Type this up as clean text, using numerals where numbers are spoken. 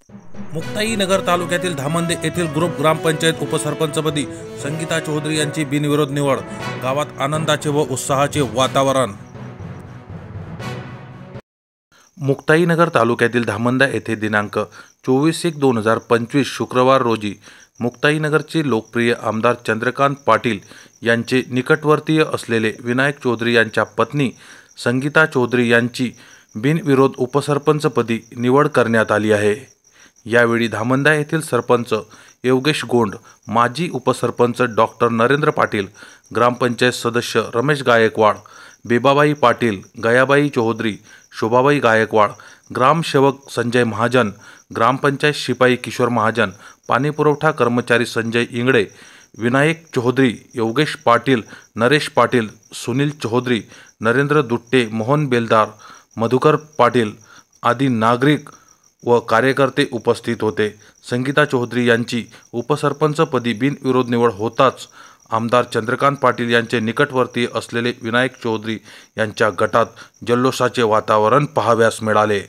मुक्ताईनगर तालुक्यातील धामंदे येथील ग्रुप ग्रामपंचायत उपसरपंचपदी संगीता चौधरी यांची बिनविरोध निवड। गावात आनंदाचे व उत्साहाचे वातावरण। मुक्ताईनगर तालुक्यातील धामंदा येथे दिनांक 24/1/2025 शुक्रवार रोजी मुक्ताईनगरचे लोकप्रिय आमदार चंद्रकांत पाटील यांचे निकटवर्तीय असलेले विनायक चौधरी यांच्या पत्नी संगीता चौधरी यांची बिनविरोध उपसरपंचपदी निवड करण्यात आली आहे। यावेळी धामंदा येथील सरपंच योगेश गोंड, माजी उपसरपंच डॉक्टर नरेंद्र पाटील, ग्रामपंचायत सदस्य रमेश गायकवाड, बेबाबाई पाटील, गयाबाई चौधरी, शोभाबाई गायकवाड, ग्रामसेवक संजय महाजन, ग्रामपंचायत शिपाई किशोर महाजन, पाणीपुरवठा कर्मचारी संजय इंगळे, विनायक चौधरी, योगेश पाटील, नरेश पाटील, सुनील चौधरी, नरेंद्र दुट्टे, मोहन बेलदार, मधुकर पाटील आदी नागरिक व कार्यकर्ते उपस्थित होते। संगीता चौधरी यांची उपसरपंचपदी बिनविरोध निवड होताच आमदार चंद्रकांत पाटील यांचे निकटवर्तीय असलेले विनायक चौधरी यांच्या गटात जल्लोषाचे वातावरण पाहावयास मिळाले।